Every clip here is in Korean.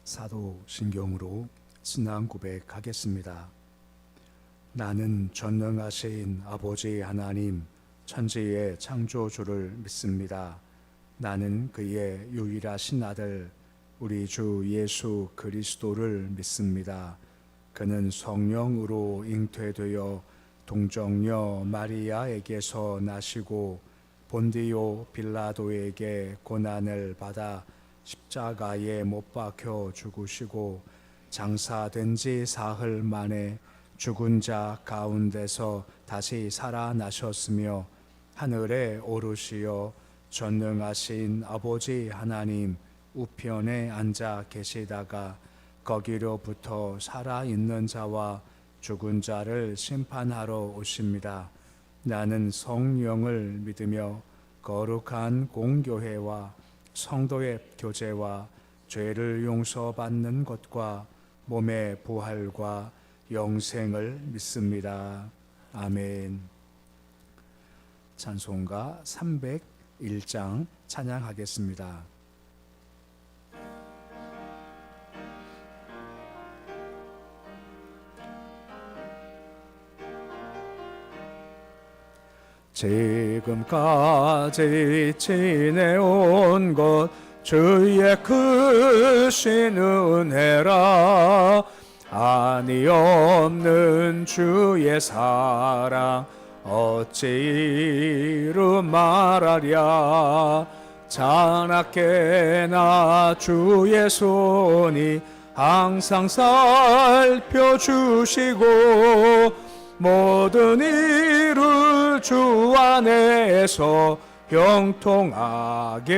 사도신경으로 신앙 고백하겠습니다. 나는 전능하신 아버지 하나님 천지의 창조주를 믿습니다. 나는 그의 유일하신 아들 우리 주 예수 그리스도를 믿습니다. 그는 성령으로 잉태되어 동정녀 마리아에게서 나시고 본디오 빌라도에게 고난을 받아 십자가에 못 박혀 죽으시고 장사된 지 사흘 만에 죽은 자 가운데서 다시 살아나셨으며 하늘에 오르시어 전능하신 아버지 하나님 우편에 앉아 계시다가 거기로부터 살아있는 자와 죽은 자를 심판하러 오십니다. 나는 성령을 믿으며 거룩한 공교회와 성도의 교제와 죄를 용서받는 것과 몸의 부활과 영생을 믿습니다. 아멘. 찬송가 301장 찬양하겠습니다. 지금까지 지내온 것 주의 크신 은혜라. 아니 없는 주의 사랑 어찌 이루 말하랴. 자나깨나 주의 손이 항상 살펴주시고 모든 일을 주 안에서 형통하게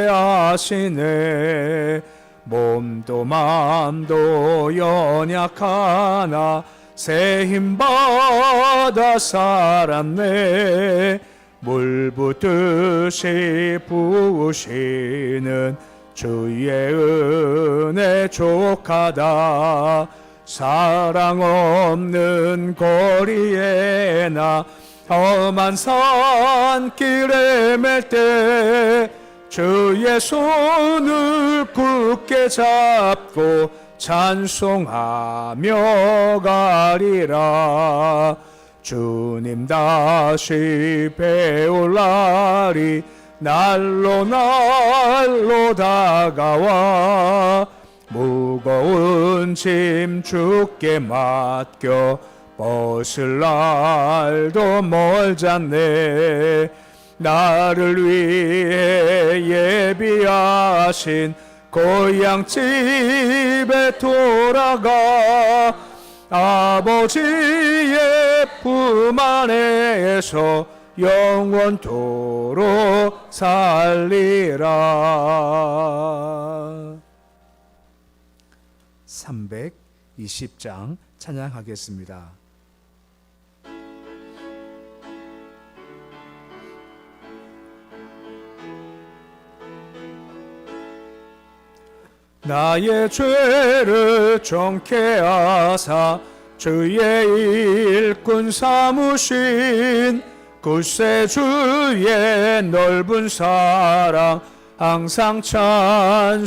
하시네. 몸도 마음도 연약하나 새 힘받아 살았네. 물 붓듯이 부으시는 주의 은혜 족하다. 사랑 없는 거리에 나 험한 산길에 맬 때 주의 손을 굳게 잡고 찬송하며 가리라. 주님 다시 배울 날이 날로 다가와 무거운 짐 주께 맡겨 벗을 날도 멀잖네. 나를 위해 예비하신 고향 집에 돌아가 아버지의 품 안에서 영원토록 살리라. 320장 찬양하겠습니다. 나의 죄를 정케 하사 주의 일꾼 삼으신 구세주의 넓은 사랑 항상 찬송합니다.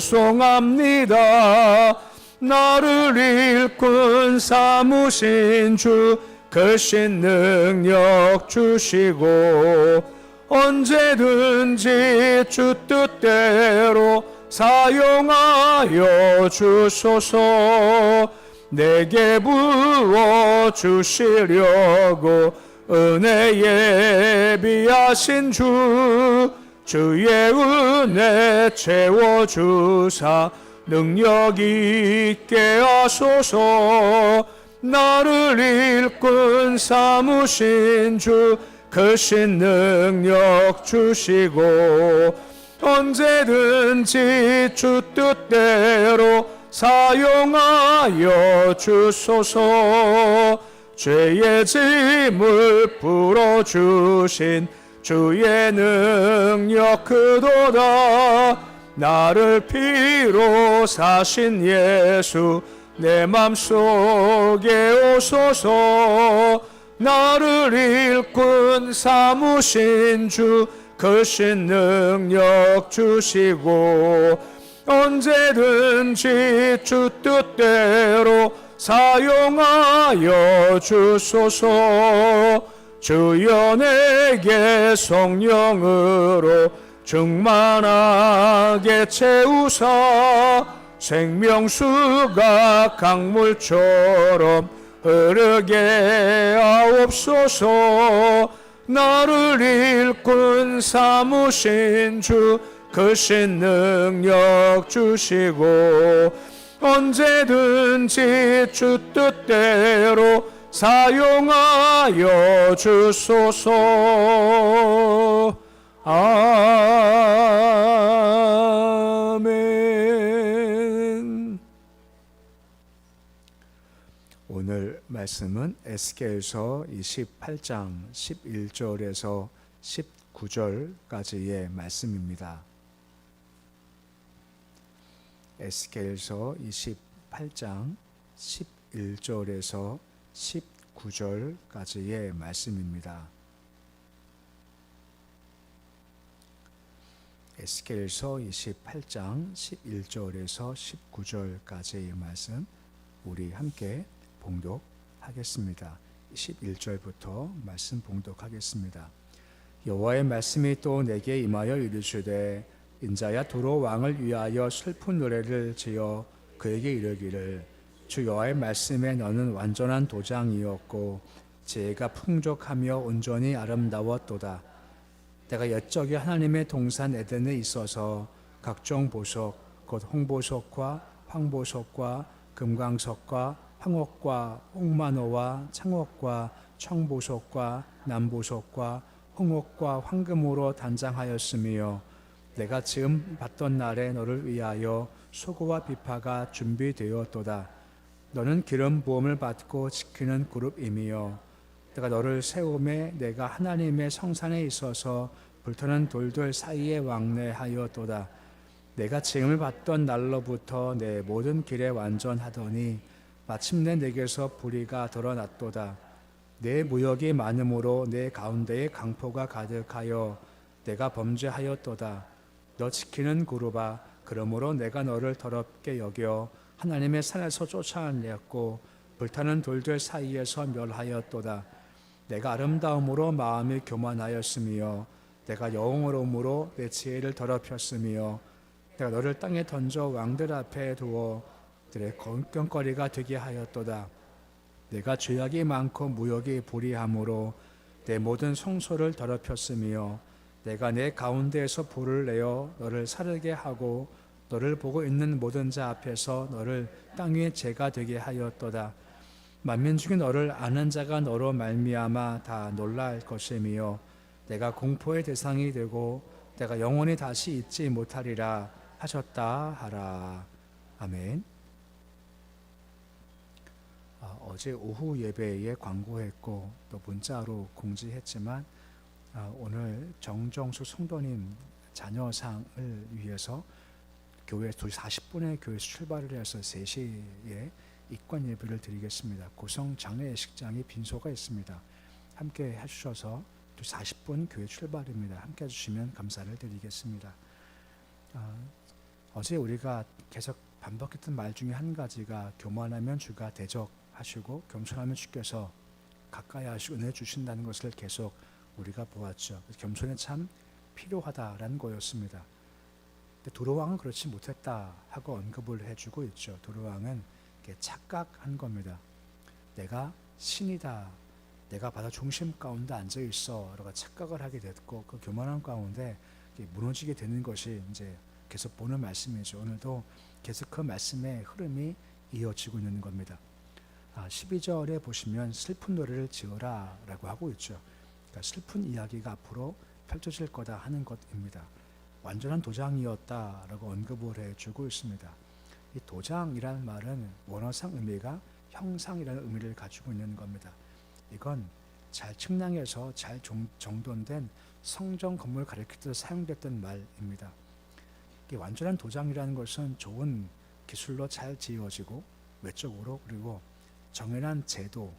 나를 일꾼 삼으신 주 크신 능력 주시고 언제든지 주 뜻대로 사용하여 주소서. 내게 부어 주시려고 은혜 예비하신 주 주의 은혜 채워주사 능력 있게 하소서. 나를 일꾼 삼으신 주 크신 능력 주시고 언제든지 주 뜻대로 사용하여 주소서. 죄의 짐을 풀어주신 주의 능력 크도다. 나를 피로 사신 예수 내 맘속에 오소서. 나를 일꾼 삼으신 주 크신 능력 주시고 언제든지 주 뜻대로 사용하여 주소서. 주여 내게 성령으로 충만하게 채우사 생명수가 강물처럼 흐르게 하옵소서. 나를 일꾼 삼으신 주 크신 능력 주시고 언제든지 주 뜻대로 사용하여 주소서. 아멘. 오늘 말씀은 에스겔서 28장 11절에서 19절까지의 말씀입니다. 에스겔서 28장 11절에서 19절까지의 말씀입니다. 에스겔서 28장 11절에서 19절까지의 말씀 우리 함께 봉독하겠습니다. 11절부터 말씀 봉독하겠습니다. 여호와의 말씀이 또 내게 임하여 이르시되 인자야 두로 왕을 위하여 슬픈 노래를 지어 그에게 이르기를 주 여호와의 말씀에 너는 완전한 도장이었고 지혜가 풍족하며 온전히 아름다웠도다. 내가 옛적에 하나님의 동산 에덴에 있어서 각종 보석 곧 홍보석과 황보석과 금광석과 황옥과 홍마노와 창옥과 청보석과 남보석과 홍옥과 황금으로 단장하였으며 내가 지금 받던 날에 너를 위하여 소고와 비파가 준비되었도다. 너는 기름 부음을 받고 지키는 그룹이며 내가 너를 세움에 내가 하나님의 성산에 있어서 불타는 돌들 사이에 왕래하였도다. 내가 징을 받던 날로부터 내 모든 길에 완전하더니 마침내 내게서 불의가 드러났도다. 내 무역이 많음으로 내 가운데에 강포가 가득하여 내가 범죄하였도다. 너 지키는 그룹아, 그러므로 내가 너를 더럽게 여겨 하나님의 산에서 쫓아냈고 불타는 돌들 사이에서 멸하였도다. 내가 아름다움으로 마음이 교만하였으며 내가 영웅으로므로 내 지혜를 더럽혔으며 내가 너를 땅에 던져 왕들 앞에 두어 들의 걱정거리가 되게 하였도다. 내가 죄악이 많고 무역이 불의함으로 내 모든 성소를 더럽혔으며 내가 내 가운데에서 불을 내어 너를 사르게 하고 너를 보고 있는 모든 자 앞에서 너를 땅 위에 재가 되게 하였도다. 만민 중에 너를 아는 자가 너로 말미암아 다 놀랄 것이며 내가 공포의 대상이 되고 내가 영원히 다시 잊지 못하리라 하셨다 하라. 아멘. 어제 오후 예배에 광고했고 또 문자로 공지했지만 오늘 정정수 성도님 자녀상을 위해서 교회 2시 40분에 교회에서 출발을 해서 3시에 입관 예배를 드리겠습니다. 고성 장례식장이 빈소가 있습니다. 함께 해주셔서 2시 40분 교회 출발입니다. 함께 해주시면 감사를 드리겠습니다. 어제 우리가 계속 반복했던 말 중에 한 가지가 교만하면 주가 대적하시고 겸손하면 주께서 가까이 하시고 은혜 주신다는 것을 계속 우리가 보았죠. 겸손이 참 필요하다라는 거였습니다. 도로왕은 그렇지 못했다 하고 언급을 해주고 있죠. 도로왕은 착각한 겁니다. 내가 신이다, 내가 바다 중심 가운데 앉아 있어 라고 착각을 하게 됐고 그 교만한 가운데 무너지게 되는 것이 이제 계속 보는 말씀이죠. 오늘도 계속 그 말씀의 흐름이 이어지고 있는 겁니다. 12절에 보시면 슬픈 노래를 지어라 라고 하고 있죠. 그러니까 슬픈 이야기가 앞으로 펼쳐질 거다 하는 것입니다. 완전한 도장이었다라고 언급을 해주고 있습니다. 이 도장이라는 말은 원어상 의미가 형상이라는 의미를 가지고 있는 겁니다. 이건 잘 측량해서 잘 정돈된 성전 건물을 가리킬 때 사용됐던 말입니다. 완전한 도장이라는 것은 좋은 기술로 잘 지어지고 외적으로 그리고 정연한 제도,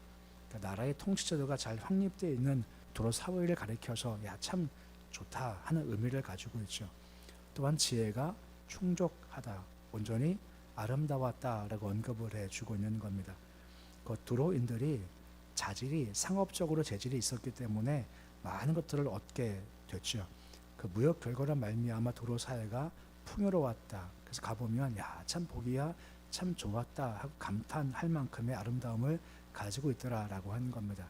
그러니까 나라의 통치 제도가 잘 확립되어 있는 도로 사회를 가리켜서 참 좋다 하는 의미를 가지고 있죠. 또한 지혜가 충족하다, 온전히 아름다웠다라고 언급을 해주고 있는 겁니다. 그 두로인들이 자질이 상업적으로 재질이 있었기 때문에 많은 것들을 얻게 됐죠. 그 무역 결과로 말미암아 두로 사회가 풍요로웠다. 그래서 가보면 야, 참 보기야 참 좋았다 하고 감탄할 만큼의 아름다움을 가지고 있더라라고 하는 겁니다.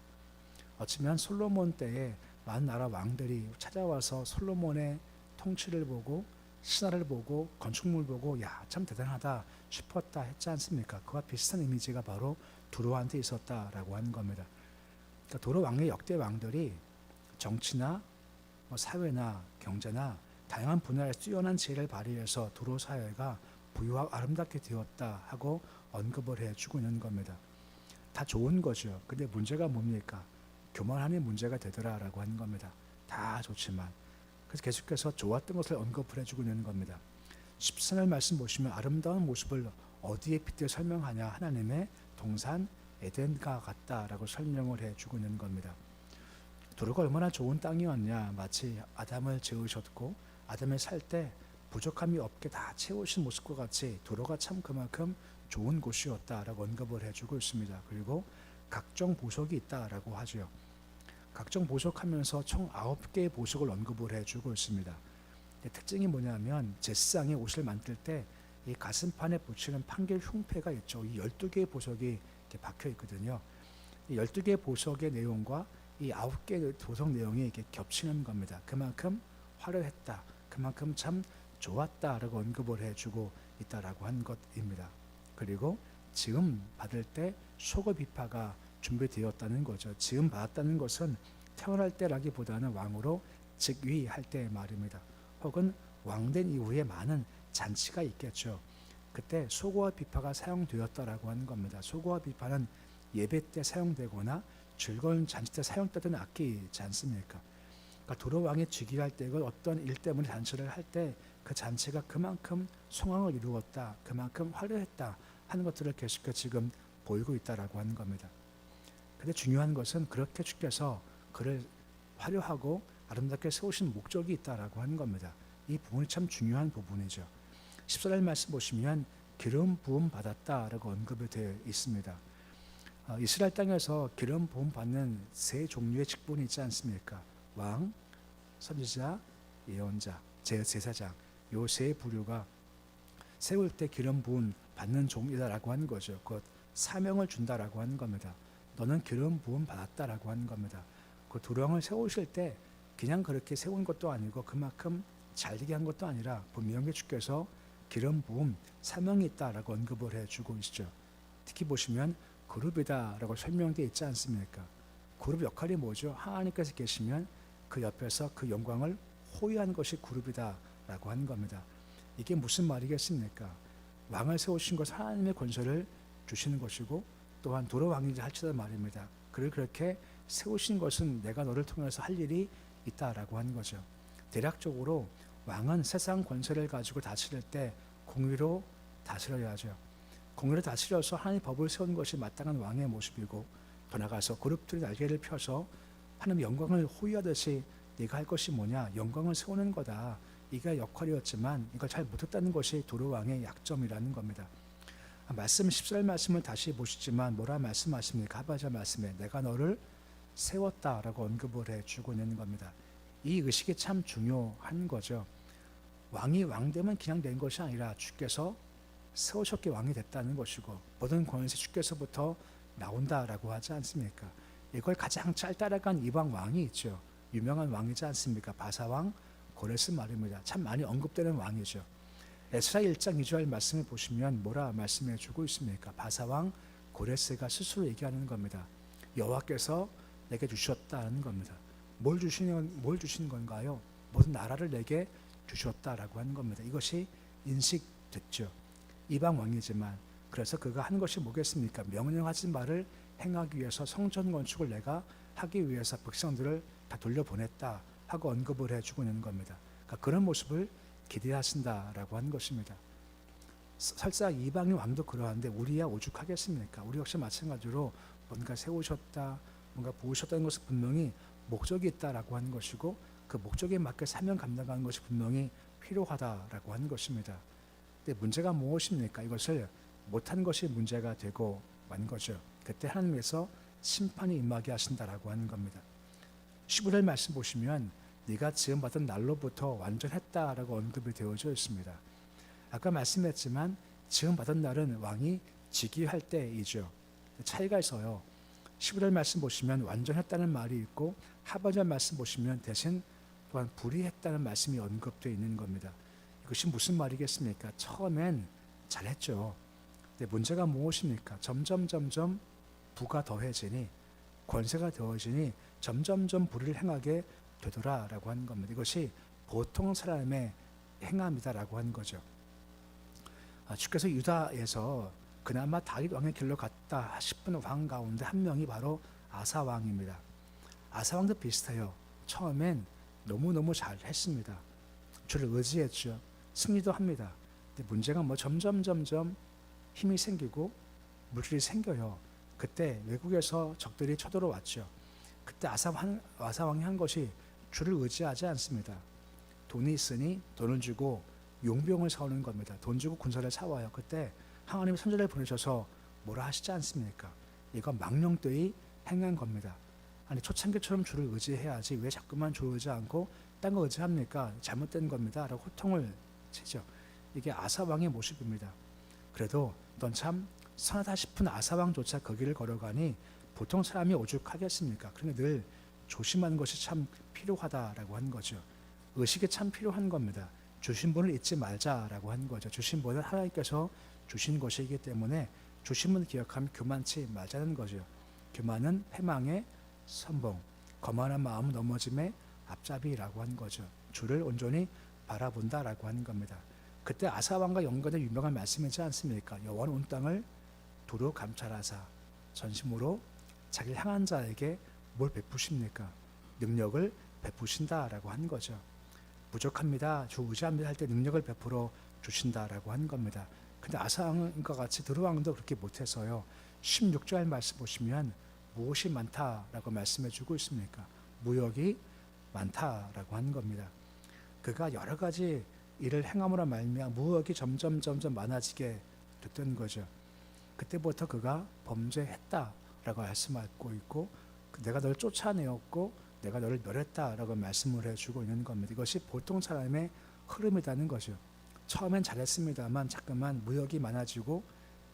어쩌면 솔로몬 때에 많은 나라 왕들이 찾아와서 솔로몬의 통치를 보고 신화를 보고 건축물 보고 야, 참 대단하다 싶었다 했지 않습니까? 그와 비슷한 이미지가 바로 두로한테 있었다라고 하는 겁니다. 그러니까 두로 왕의 역대 왕들이 정치나 사회나 경제나 다양한 분야에서 뛰어난 지혜를 발휘해서 두로 사회가 부유하고 아름답게 되었다 하고 언급을 해주고 있는 겁니다. 다 좋은 거죠. 근데 문제가 뭡니까? 교만함이 문제가 되더라라고 하는 겁니다. 다 좋지만 그래서 계속해서 좋았던 것을 언급을 해주고 있는 겁니다. 13절 말씀 보시면 아름다운 모습을 어디에 빗대 설명하냐, 하나님의 동산 에덴과 같다라고 설명을 해주고 있는 겁니다. 두로가 얼마나 좋은 땅이었냐, 마치 아담을 지으셨고 아담이 살 때 부족함이 없게 다 채우신 모습과 같이 두로가 참 그만큼 좋은 곳이었다라고 언급을 해주고 있습니다. 그리고 각종 보석이 있다라고 하죠. 각종 보석하면서 총 9개의 보석을 언급을 해주고 있습니다. 특징이 뭐냐면 제사장이 옷을 만들 때 이 가슴판에 붙이는 판결 흉패가 있죠. 이 12개의 보석이 이렇게 박혀 있거든요. 이 12개의 보석의 내용과 이 9개의 보석 내용이 이렇게 겹치는 겁니다. 그만큼 화려했다, 그만큼 참 좋았다라고 언급을 해주고 있다라고 한 것입니다. 그리고 지금 받을 때 소고 비파가 준비되었다는 거죠. 지금 받았다는 것은 태어날 때라기보다는 왕으로 즉위할 때의 말입니다. 혹은 왕된 이후에 많은 잔치가 있겠죠. 그때 소고와 비파가 사용되었다라고 하는 겁니다. 소고와 비파는 예배 때 사용되거나 즐거운 잔치 때 사용되던 악기이지 않습니까? 그러니까 두로 왕이 즉위할 때 어떤 일 때문에 잔치를 할 때 그 잔치가 그만큼 성황을 이루었다, 그만큼 화려했다 하는 것들을 계속해서 지금 보이고 있다라고 하는 겁니다. 근데 중요한 것은 그렇게 주께서 그를 화려하고 아름답게 세우신 목적이 있다라고 하는 겁니다. 이 부분이 참 중요한 부분이죠. 14절 말씀 보시면 기름 부음 받았다라고 언급이 되어 있습니다. 이스라엘 땅에서 기름 부음 받는 세 종류의 직분이 있지 않습니까? 왕, 선지자, 예언자, 제사장, 요 세 부류가 세울 때 기름 부음 받는 종이다라고 하는 거죠. 곧 사명을 준다라고 하는 겁니다. 너는 기름 부음 받았다라고 하는 겁니다. 그 두로 왕을 세우실 때 그냥 그렇게 세운 것도 아니고 그만큼 잘되게 한 것도 아니라 분명히 주께서 기름 부음 사명이 있다라고 언급을 해주고 있죠. 특히 보시면 그룹이다라고 설명되어 있지 않습니까? 그룹 역할이 뭐죠? 하나님께서 계시면 그 옆에서 그 영광을 호위하는 것이 그룹이다라고 하는 겁니다. 이게 무슨 말이겠습니까? 왕을 세우신 것 하나님의 권세를 주시는 것이고 또한 두로 왕이라 할지라도 말입니다. 그를 그렇게 세우신 것은 내가 너를 통해서 할 일이 있다라고 하는 거죠. 대략적으로 왕은 세상 권세를 가지고 다스릴 때 공의로 다스려야죠. 공의로 다스려서 하나님의 법을 세운 것이 마땅한 왕의 모습이고 더 나아가서 그룹들이 날개를 펴서 하나님의 영광을 호위하듯이 네가 할 것이 뭐냐? 영광을 세우는 거다. 이게 역할이었지만 이걸 잘 못했다는 것이 두로 왕의 약점이라는 겁니다. 말씀 14절 말씀을 다시 보시지만 뭐라 말씀하십니까? 하박국 말씀에 내가 너를 세웠다라고 언급을 해주고 있는 겁니다. 이 의식이 참 중요한 거죠. 왕이 왕되면 그냥 된 것이 아니라 주께서 세우셨기에 왕이 됐다는 것이고 모든 권세 주께서부터 나온다라고 하지 않습니까? 이걸 가장 잘 따라간 이방 왕이 있죠. 유명한 왕이지 않습니까? 바사왕 고레스 말입니다. 참 많이 언급되는 왕이죠. 에스라 1장 2절 말씀을 보시면 뭐라 말씀해 주고 있습니까? 바사왕 고레스가 스스로 얘기하는 겁니다. 여호와께서 내게 주셨다는 겁니다. 뭘 주신 건가요? 모든 나라를 내게 주셨다라고 하는 겁니다. 이것이 인식됐죠. 이방 왕이지만 그래서 그가 한 것이 뭐겠습니까? 명령하신 바를 행하기 위해서 성전 건축을 내가 하기 위해서 백성들을 다 돌려보냈다 하고 언급을 해주고 있는 겁니다. 그러니까 그런 모습을 기대하신다라고 하는 것입니다. 설사 이방의 왕도 그러한데 우리야 오죽하겠습니까? 우리 역시 마찬가지로 뭔가 세우셨다, 뭔가 부으셨다는 것은 분명히 목적이 있다라고 하는 것이고 그 목적에 맞게 사명 감당하는 것이 분명히 필요하다라고 하는 것입니다. 근데 문제가 무엇입니까? 이것을 못한 것이 문제가 되고 만 거죠. 그때 하나님께서 심판이 임하게 하신다라고 하는 겁니다. 15절 말씀 보시면 네가 지음받은 날로부터 완전했다라고 언급이 되어져 있습니다. 아까 말씀했지만 지음받은 날은 왕이 즉위할 때이죠. 차이가 있어요. 15절 말씀 보시면 완전했다는 말이 있고 하반절 말씀 보시면 대신 또한 불의했다는 말씀이 언급되어 있는 겁니다. 이것이 무슨 말이겠습니까? 처음엔 잘했죠. 근데 문제가 무엇입니까? 점점 부가 더해지니 권세가 더해지니 점점 불의를 행하게 되더라라고 하는 겁니다. 이것이 보통 사람의 행함이다라고 하는 거죠. 주께서 유다에서 그나마 다윗 왕의 길로 갔다 싶은 왕 가운데 한 명이 바로 아사 왕입니다. 아사 왕도 비슷해요. 처음엔 너무너무 잘했습니다. 주를 의지했죠. 승리도 합니다. 근데 문제가 점점 힘이 생기고 물질이 생겨요. 그때 외국에서 적들이 쳐들어왔죠. 그때 아사 왕이 한 것이 주를 의지하지 않습니다. 돈이 있으니 돈을 주고 용병을 사오는 겁니다. 돈 주고 군사를 사와요. 그때 하나님이 선지자를 보내셔서 뭐라 하시지 않습니까? 이건 망령되이 행한 겁니다. 아니 초창기처럼 주를 의지해야지 왜 자꾸만 주를 의지 않고 딴 거 의지합니까? 잘못된 겁니다. 라고 호통을 치죠. 이게 아사왕의 모습입니다. 그래도 넌 참 선하다 싶은 아사왕조차 그 길을 걸어가니 보통 사람이 오죽하겠습니까? 그러니까 늘 조심하는 것이 참 필요하다라고 하는 거죠. 의식이 참 필요한 겁니다. 주신 분을 잊지 말자라고 하는 거죠. 주신 분은 하나님께서 주신 것이기 때문에 주신 분을 기억하면 교만치 말자는 거죠. 교만은 패망의 선봉, 거만한 마음은 넘어짐의 앞잡이라고 하는 거죠. 주를 온전히 바라본다라고 하는 겁니다. 그때 아사왕과 연관된 유명한 말씀이지 않습니까? 여호와는 온 땅을 두루 감찰하사 전심으로 자기를 향한 자에게 뭘 베푸십니까? 능력을 베푸신다라고 하는 거죠. 부족합니다. 주 의지합니다 할 때 능력을 베풀어 주신다라고 하는 겁니다. 근데 아사왕과 같이 드루왕도 그렇게 못해서요. 16절 말씀 보시면 무엇이 많다라고 말씀해 주고 있습니까? 무역이 많다라고 하는 겁니다. 그가 여러 가지 일을 행함으로 말미암아 무역이 점점 많아지게 됐던 거죠. 그때부터 그가 범죄했다라고 말씀하고 있고 내가 너를 쫓아내었고 내가 너를 멸했다라고 말씀을 해주고 있는 겁니다. 이것이 보통 사람의 흐름이라는 거죠. 처음엔 잘했습니다만 자꾸만 무역이 많아지고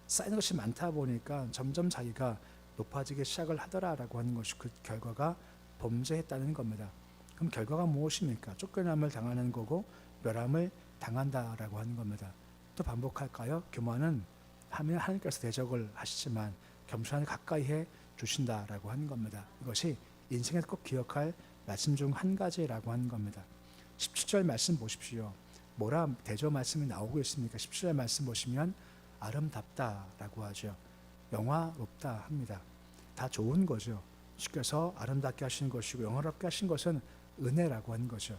쌓이는 것이 많다 보니까 점점 자기가 높아지기 시작을 하더라라고 하는 것이 그 결과가 범죄했다는 겁니다. 그럼 결과가 무엇입니까? 쫓겨남을 당하는 거고 멸함을 당한다라고 하는 겁니다. 또 반복할까요? 교만은 하면 하나님께서 대적을 하시지만 겸손하게 가까이 해 주신다라고 하는 겁니다. 이것이 인생에서 꼭 기억할 말씀 중 한 가지라고 하는 겁니다. 17절 말씀 보십시오. 뭐라 대조 말씀이 나오고 있습니까? 17절 말씀 보시면 아름답다라고 하죠. 영화롭다 합니다. 다 좋은 거죠. 주께서 아름답게 하신 것이고 영화롭게 하신 것은 은혜라고 하는 거죠.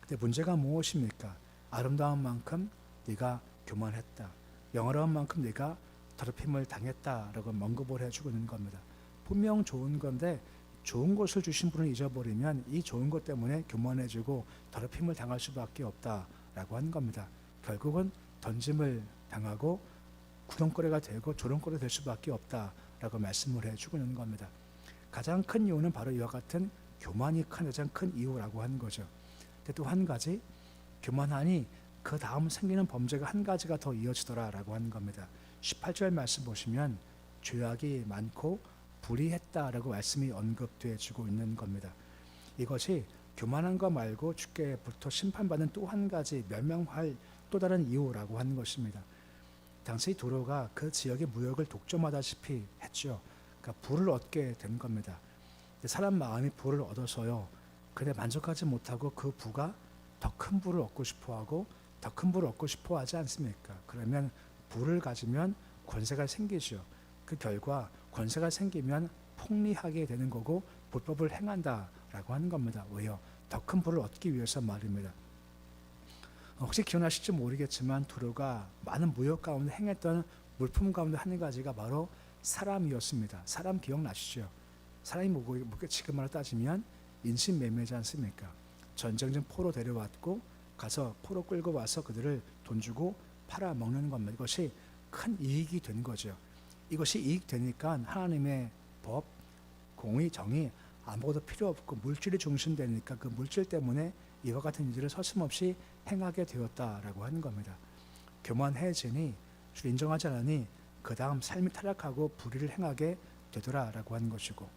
근데 문제가 무엇입니까? 아름다운 만큼 네가 교만했다. 영화로운 만큼 네가 더럽힘을 당했다라고 언급을 해주고 있는 겁니다. 분명 좋은 건데 좋은 것을 주신 분을 잊어버리면 이 좋은 것 때문에 교만해지고 더럽힘을 당할 수밖에 없다라고 하는 겁니다. 결국은 던짐을 당하고 구덩거리가 되고 조롱거리가 될 수밖에 없다라고 말씀을 해주고 있는 겁니다. 가장 큰 이유는 바로 이와 같은 교만이 가장 큰 이유라고 하는 거죠. 또 한 가지 교만하니 그 다음 생기는 범죄가 한 가지가 더 이어지더라라고 하는 겁니다. 18절 말씀 보시면 죄악이 많고 불의했다라고 말씀이 언급되어 주고 있는 겁니다. 이것이 교만한 거 말고 주께부터 심판받는 또 한 가지 멸망할 또 다른 이유라고 하는 것입니다. 당시 도로가 그 지역의 무역을 독점하다시피 했죠. 그러니까 부를 얻게 된 겁니다. 사람 마음이 부를 얻어서요. 근데 만족하지 못하고 그 부가 더 큰 부를 얻고 싶어하고 더 큰 부를 얻고 싶어하지 않습니까? 그러면 부를 가지면 권세가 생기죠. 그 결과 권세가 생기면 폭리하게 되는 거고 불법을 행한다라고 하는 겁니다. 왜요? 더 큰 부를 얻기 위해서 말입니다. 혹시 기억나실지 모르겠지만 두루가 많은 무역 가운데 행했던 물품 가운데 한 가지가 바로 사람이었습니다. 사람 기억나시죠? 사람이 뭐고 지금으로 따지면 인신매매지 않습니까? 전쟁 중 포로 데려왔고 가서 포로 끌고 와서 그들을 돈 주고 팔아먹는 겁니다. 이것이 큰 이익이 되는 거죠. 이것이 이익되니까 하나님의 법, 공의, 정의 아무것도 필요 없고 물질이 중심되니까 그 물질 때문에 이와 같은 일들을 서슴없이 행하게 되었다라고 하는 겁니다. 교만해지니 주를 인정하지 않으니 그 다음 삶이 타락하고 불의를 행하게 되더라라고 하는 것이고,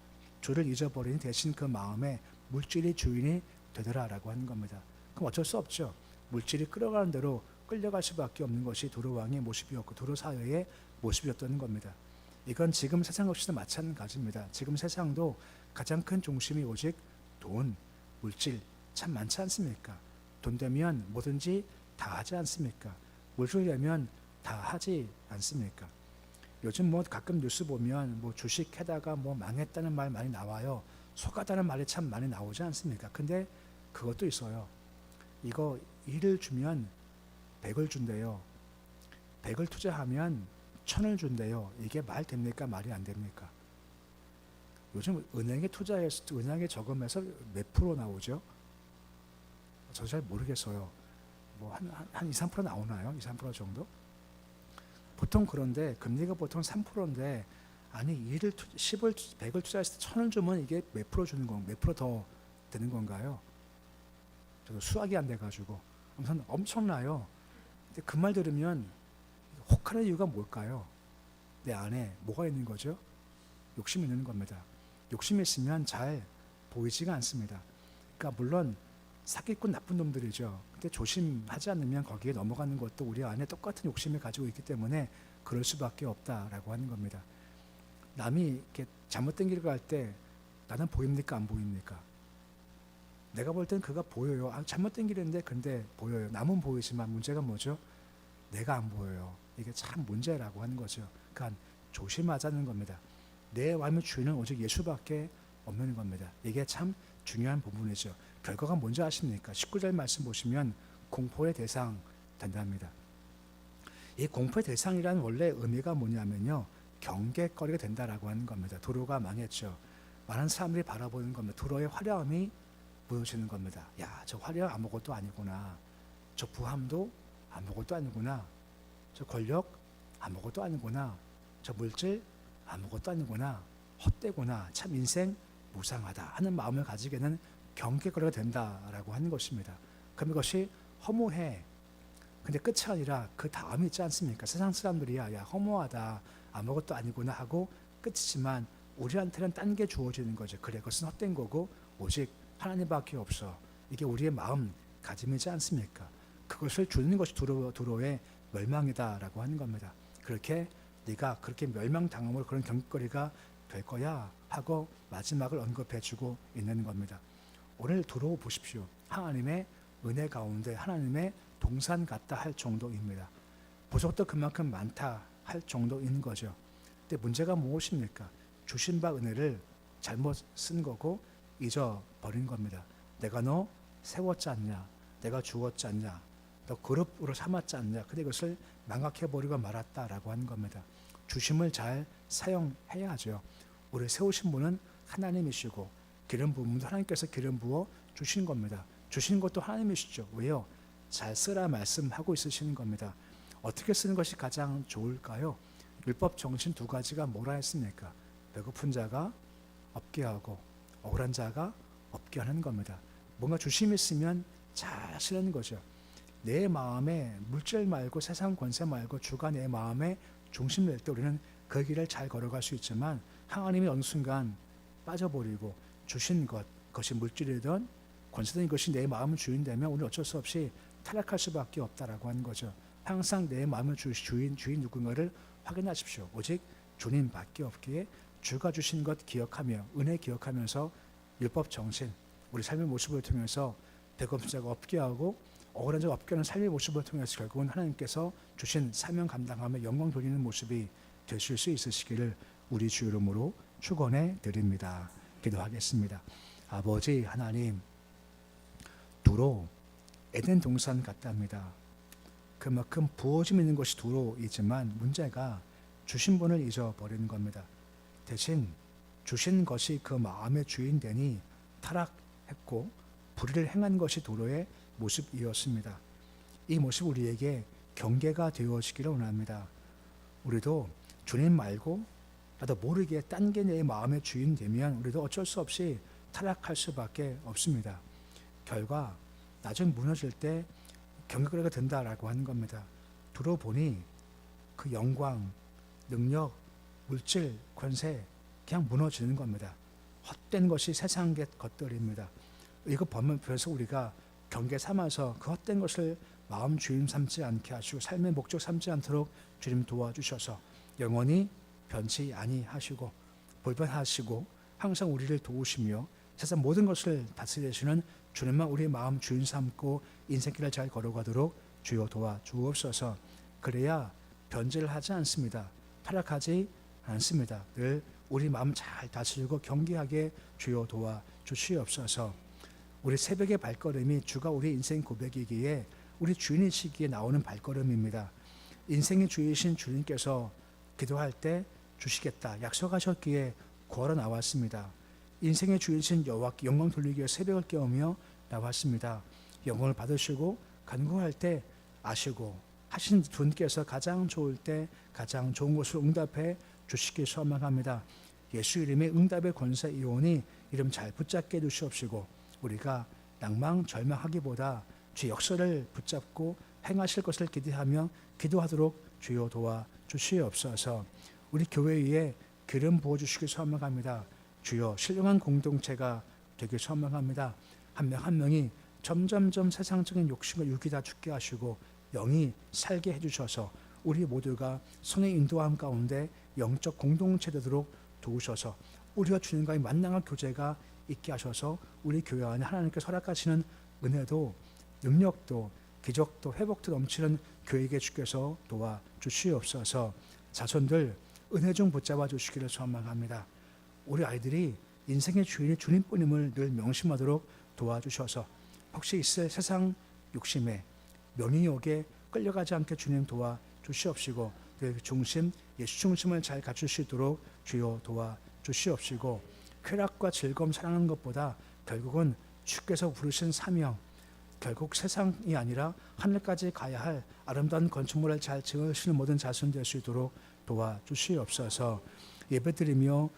주를 잊어버리니 대신 그 마음에 물질이 주인이 되더라라고 하는 겁니다. 그럼 어쩔 수 없죠. 물질이 끌어가는 대로 끌려갈 수밖에 없는 것이 도로 왕의 모습이었고 도로 사회의 모습이었다는 겁니다. 이건 지금 세상 역시도 마찬가지입니다. 지금 세상도 가장 큰 중심이 오직 돈, 물질 참 많지 않습니까? 돈 되면 뭐든지 다 하지 않습니까? 물질 되면 다 하지 않습니까? 요즘 뭐 가끔 뉴스 보면 뭐 주식해다가 뭐 망했다는 말 많이 나와요. 속았다는 말이 참 많이 나오지 않습니까? 근데 그것도 있어요. 이거 1을 주면 100을 준대요. 100을 투자하면 1000을 준대요. 이게 말 됩니까? 말이 안 됩니까? 요즘 은행에 투자해서 은행에 저금해서 몇 프로 나오죠? 저 잘 모르겠어요. 뭐 한 2, 3% 나오나요? 2, 3% 정도? 보통 그런데 금리가 보통 3%인데 아니 10을 100을 투자했을 때 1000을 주면 이게 몇 프로 주는 건 몇 프로 더 되는 건가요? 저도 수학이 안 돼가지고 아무튼 엄청나요. 근데 그 말 들으면 혹하는 이유가 뭘까요? 내 안에 뭐가 있는 거죠? 욕심이 있는 겁니다. 욕심이 있으면 잘 보이지가 않습니다. 그러니까 물론 사기꾼 나쁜 놈들이죠. 근데 조심하지 않으면 거기에 넘어가는 것도 우리 안에 똑같은 욕심을 가지고 있기 때문에 그럴 수밖에 없다라고 하는 겁니다. 남이 이렇게 잘못된 길을 갈 때 나는 보입니까? 안 보입니까? 내가 볼 땐 그가 보여요. 아, 잘못된 길인데 근데 보여요. 남은 보이지만 문제가 뭐죠? 내가 안 보여요. 이게 참 문제라고 하는 거죠. 그러니까 조심하자는 겁니다. 내 마음의 주인은 오직 예수밖에 없는 겁니다. 이게 참 중요한 부분이죠. 결과가 뭔지 아십니까? 19절 말씀 보시면 공포의 대상 된답니다. 이 공포의 대상이라는 원래 의미가 뭐냐면요, 경계거리가 된다라고 하는 겁니다. 도로가 망했죠. 많은 사람들이 바라보는 겁니다. 도로의 화려함이 보여지는 겁니다. 야, 저 화려함 아무것도 아니구나. 저 부함도 아무것도 아니구나. 저 권력 아무것도 아니구나. 저 물질 아무것도 아니구나. 헛되구나. 참 인생 무상하다 하는 마음을 가지게는 경계거리가 된다라고 하는 것입니다. 그럼 이것이 허무해. 근데 끝이 아니라 그 다음이 있지 않습니까? 세상 사람들이야, 야, 허무하다, 아무것도 아니구나 하고 끝이지만 우리한테는 딴 게 주어지는 거죠. 그래, 그것은 헛된 거고 오직 하나님밖에 없어. 이게 우리의 마음가짐이지 않습니까? 그것을 주는 것이 도로의 멸망이다라고 하는 겁니다. 그렇게 네가 그렇게 멸망당함으로 그런 경계거리가 될 거야 하고 마지막을 언급해주고 있는 겁니다. 오늘 도로 보십시오. 하나님의 은혜 가운데 하나님의 동산 같다 할 정도입니다. 부족도 그만큼 많다 할 정도인 거죠. 근데 문제가 무엇입니까? 주신 바 은혜를 잘못 쓴 거고 잊어버린 겁니다. 내가 너 세웠지 않냐? 내가 주었지 않냐? 너 그룹으로 삼았지 않냐? 근데 이것을 망각해버리고 말았다라고 하는 겁니다. 주심을 잘 사용해야죠. 우리 세우신 분은 하나님이시고 기름 부은 분도 하나님께서 기름 부어 주신 겁니다. 주신 것도 하나님이시죠. 왜요? 잘 쓰라 말씀하고 있으시는 겁니다. 어떻게 쓰는 것이 가장 좋을까요? 율법 정신 두 가지가 뭐라 했습니까? 배고픈 자가 없게 하고 억울한 자가 없게 하는 겁니다. 뭔가 주심이 있으면 잘 쓰는 거죠. 내 마음에 물질 말고 세상 권세 말고 주가 내 마음에 중심 낼 때 우리는 그 길을 잘 걸어갈 수 있지만 하나님이 어느 순간 빠져버리고 주신 것, 그것이 물질이든 권세든 이것이 내 마음의 주인되면 우리는 어쩔 수 없이 타락할 수밖에 없다라고 하는 거죠. 항상 내 마음의 주인 누군가를 확인하십시오. 오직 주님밖에 없기에 주가 주신 것 기억하며 은혜 기억하면서 율법 정신, 우리 삶의 모습을 통해서 배고픈 자가 없게 하고 억울한 자가 없게 하는 삶의 모습을 통해서 결국은 하나님께서 주신 사명 감당하며 영광 돌리는 모습이 되실 수 있으시기를 우리 주 이름으로 축원해 드립니다. 기도하겠습니다. 아버지 하나님, 도로 에덴 동산 같답니다. 그만큼 부어짐 있는 것이 도로이지만 문제가 주신 분을 잊어버리는 겁니다. 대신 주신 것이 그 마음의 주인 되니 타락했고 불의를 행한 것이 도로의 모습이었습니다. 이 모습 우리에게 경계가 되어지기를 원합니다. 우리도 주님 말고 나도 모르게 딴 게 내 마음의 주인 되면 우리도 어쩔 수 없이 타락할 수밖에 없습니다. 결과 나중에 무너질 때 경계가 된다라고 하는 겁니다. 두루 보니 그 영광, 능력, 물질, 권세 그냥 무너지는 겁니다. 헛된 것이 세상의 것들입니다. 이거 보면서 우리가 경계 삼아서 그 헛된 것을 마음 주인 삼지 않게 하시고 삶의 목적 삼지 않도록 주님 도와주셔서 영원히 변치 아니하시고 불변하시고 항상 우리를 도우시며 세상 모든 것을 다스리시는 주님만 우리의 마음 주인 삼고 인생길을 잘 걸어가도록 주여 도와주옵소서. 그래야 변질을 하지 않습니다. 타락하지 않습니다. 늘 우리 마음 잘 다스리고 경계하게 주여 도와주시옵소서. 우리 새벽의 발걸음이 주가 우리 인생 고백이기에 우리 주인이시기에 나오는 발걸음입니다. 인생의 주이신 주님께서 기도할 때 주시겠다 약속하셨기에 걸어 나왔습니다. 인생의 주이신 여호와께 영광 돌리기 위해 새벽을 깨우며 나왔습니다. 영광을 받으시고 간구할 때 아시고 하신 분께서 가장 좋을 때 가장 좋은 것을 응답해 주시기 소망합니다. 예수 이름의 응답의 권세이오니 이름 잘 붙잡게 해주시옵시고 우리가 낭망 절망하기보다 주 역사를 붙잡고 행하실 것을 기대하며 기도하도록 주여 도와주시옵소서. 우리 교회 위에 기름 부어주시기 소망합니다. 주여 신령한 공동체가 되길 소망합니다. 한 명 한 명이 점점점 세상적인 욕심과 유기 다 죽게 하시고 영이 살게 해주셔서 우리 모두가 성의 인도함 가운데 영적 공동체 되도록 도우셔서 우리와 주님과의 만남과 교제가 있게 하셔서 우리 교회 안에 하나님께서 허락하시는 은혜도 능력도 기적도 회복도 넘치는 교회에게 주께서 도와주시옵소서. 자손들 은혜 중 붙잡아 주시기를 소망합니다. 우리 아이들이 인생의 주인이 주님뿐임을 늘 명심하도록 도와주셔서 혹시 있을 세상 욕심에 명의욕에 끌려가지 않게 주님 도와주시옵시고 그 중심 예수 중심을 잘 갖추시도록 주여 도와주시옵시고 쾌락과 즐거움 사랑하는 것보다 결국은 주께서 부르신 사명 결국 세상이 아니라 하늘까지 가야 할 아름다운 건축물을 잘 지으시는 모든 자손 될 수 있도록 도와주시옵소서. 예배드리며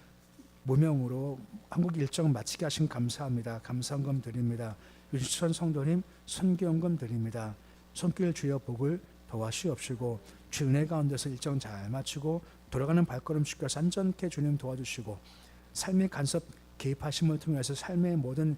무명으로 한국 일정 마치게 하신 감사합니다. 감사헌금 드립니다. 유치선 성도님 선교헌금 드립니다. 손길 주여 복을 도와주시옵시고 주 은혜 가운데서 일정 잘 마치고 돌아가는 발걸음 주께서 안전케 주님 도와주시고 삶의 간섭 개입하심을 통해서 삶의 모든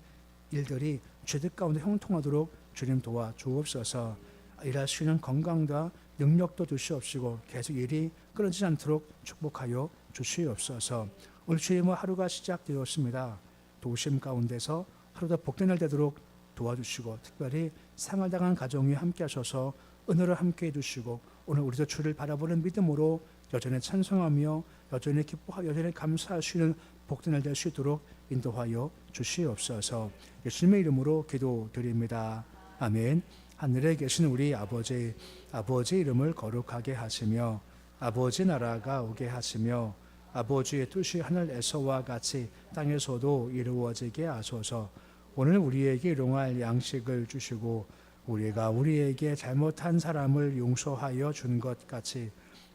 일들이 죄들 가운데 형통하도록 주님 도와주옵소서. 일할 수 있는 건강과 능력도 주시옵시고 계속 일이 끊어지지 않도록 축복하여 주시옵소서. 오늘 주님의 하루가 시작되었습니다. 도우심 가운데서 하루도 복된 날 되도록 도와주시고 특별히 상을 당한 가정 위에 함께 하셔서 은혜를 함께 해주시고 오늘 우리도 주를 바라보는 믿음으로 여전히 찬송하며 여전히 기뻐하고 여전히 감사할 수 있는 복된 날 될 수 있도록 인도하여 주시옵소서. 예수님의 이름으로 기도드립니다. 아멘. 하늘에 계신 우리 아버지 이름을 거룩하게 하시며 아버지 나라가 오게 하시며 아버지의 뜻이 하늘에서와 같이 땅에서도 이루어지게 하소서. 오늘 우리에게 일용할 양식을 주시고 우리가 우리에게 잘못한 사람을 용서하여 준 것 같이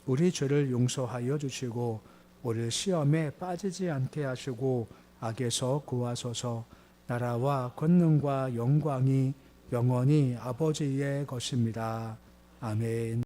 우리 죄를 용서하여 주시고 우리를 시험에 빠지지 않게 하시고 악에서 구하소서. 나라와 권능과 영광이 영원히 아버지의 것입니다. 아멘.